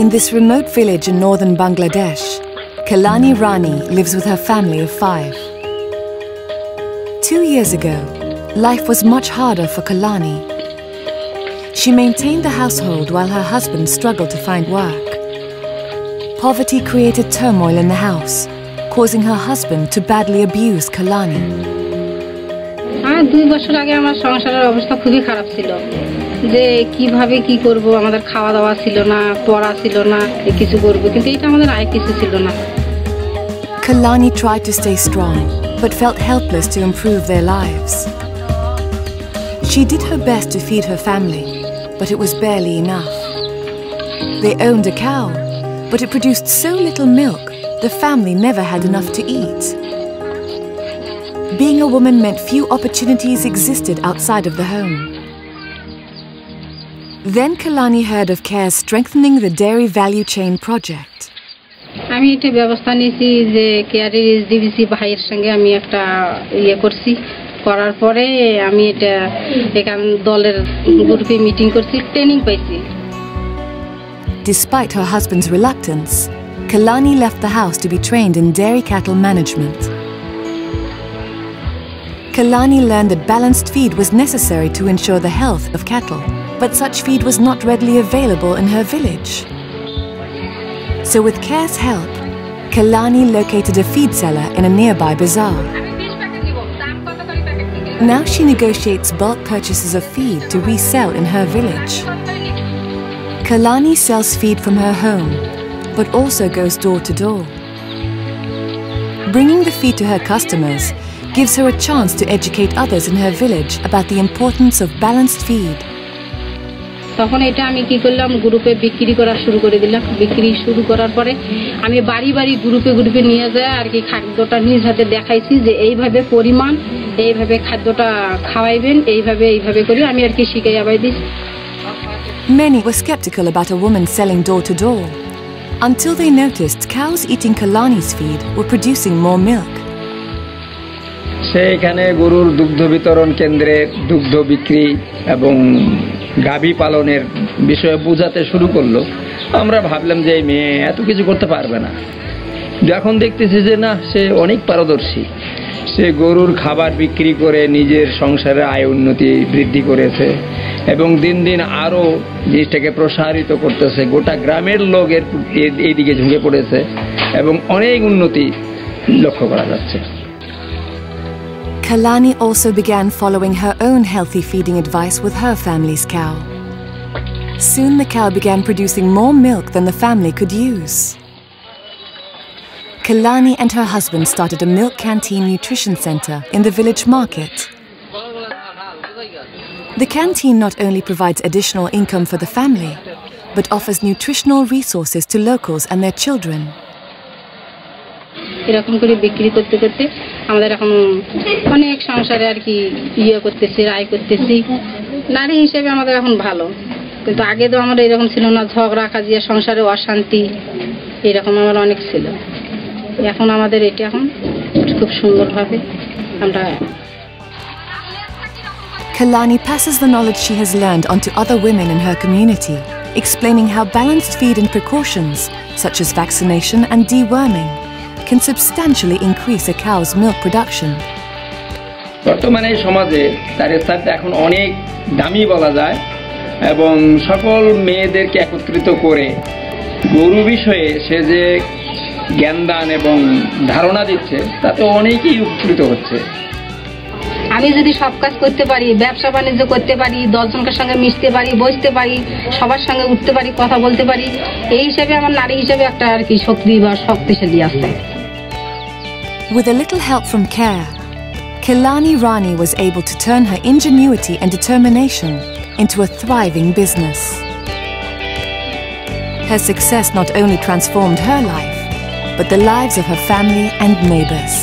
In this remote village in northern Bangladesh, Kalani Rani lives with her family of 5. 2 years ago, life was much harder for Kalani. She maintained the household while her husband struggled to find work. Poverty created turmoil in the house, causing her husband to badly abuse Kalani. 2 বছর আগে আমার সংসারের অবস্থা খুবই খারাপ ছিল যে কিভাবে কি করব আমাদের খাওয়া দাওয়া ছিল না পড়া ছিল না কিছু করব কিন্তু এটা আমাদের আয় কিছু ছিল না Kalani tried to stay strong but felt helpless to improve their lives. She did her best to feed her family, but it was barely enough. They owned a cow, but it produced so little milk the family never had enough to eat. Being a woman meant few opportunities existed outside of the home. Then Kalani heard of CARE's Strengthening the Dairy Value Chain project. আমি এটা ব্যবস্থা নিয়েছি যে কেয়ারের এসডিবিসি ভাইয়ের সঙ্গে আমি একটা করছি করার পরে আমি এটা এখান দলের গ্রুপে মিটিং করছি ট্রেনিং পাইছি Despite her husband's reluctance, Kalani left the house to be trained in dairy cattle management. Kalani learned that balanced feed was necessary to ensure the health of cattle, but such feed was not readily available in her village. So with CARE's help, Kalani located a feed seller in a nearby bazaar. Now she negotiates bulk purchases of feed to resell in her village. Kalani sells feed from her home, but also goes door to door. Bringing the feed to her customers gives her a chance to educate others in her village about the importance of balanced feed. তখন এটা আমি কি করলাম গ্রুপে বিক্রি করা শুরু করে দিলাম বিক্রি শুরু করার পরে আমি বাড়ি বাড়ি গ্রুপে নিয়ে যায় আর কি খাদ্যটা নিজ হাতে দেখাইছি যে এইভাবে পরিমাণ এইভাবে খাদ্যটা খাওয়াইবেন এইভাবে করে আমি আর কি শিখাই আবাই দিছি Many were skeptical about a woman selling door to door until they noticed cows eating Kalani's feed were producing more milk. সেখানে গরুর দুগ্ধ বিতরণ কেন্দ্রে দুগ্ধ বিক্রি এবং গাভী পালনের বিষয়ে বোঝাতে শুরু করলো আমরা ভাবলাম যে এই মেয়ে এত কিছু করতে পারবে না এখন দেখতেছি যে না সে অনেক পারদর্শী সে গরুর খাবার বিক্রি করে নিজের সংসারের আয় উন্নতি বৃদ্ধি করেছে এবং দিন দিন আরো জিনিসটাকে প্রসারিত করতেছে গোটা গ্রামের লোক এইদিকে ঝুঁকে পড়েছে এবং অনেক উন্নতি লক্ষ্য করা যাচ্ছে Kalani also began following her own healthy feeding advice with her family's cow. Soon the cow began producing more milk than the family could use. Kalani and her husband started a milk canteen nutrition center in the village market. The canteen not only provides additional income for the family, but offers nutritional resources to locals and their children. এরকম করে বিক্রি করতে করতে আমাদের এখন অনেক সংসারে আর কি করতেছি আয় করতেছি নারী হিসেবে আমাদের এখন ভালো কিন্তু আগে তো আমাদের এরকম ছিল না ঝগড়া কাজিয়া সংসারে অশান্তি এরকম আমার অনেক ছিল এখন আমাদের এটা এখন খুব সুন্দরভাবে আমরা Kalani passes the knowledge she has learned on to other women in her community, explaining how balanced feed and precautions, such as vaccination and deworming, can substantially increase a cow's milk production. বর্তমানে সমাজে তার স্থান এখন অনেক দামি বলা যায় এবং সকল মেয়েদেরকে একত্রিত করে গরু বিষয়ে সে যে জ্ঞানদান এবং ধারণা দিচ্ছে তাতে অনেকেই উপকৃত হচ্ছে আমি যদি সব কাজ করতে পারি ব্যবসা বাণিজ্য করতে পারি 10 জনের সঙ্গে মিশতে পারি বসতে পারি সবার সঙ্গে উঠতে পারি কথা বলতে পারি এই হিসাবে আমার নারী হিসাবে একটা আর কি শক্তি বা শক্তিশালী আছে With a little help from CARE, Kalani Rani was able to turn her ingenuity and determination into a thriving business. Her success not only transformed her life, but the lives of her family and neighbors.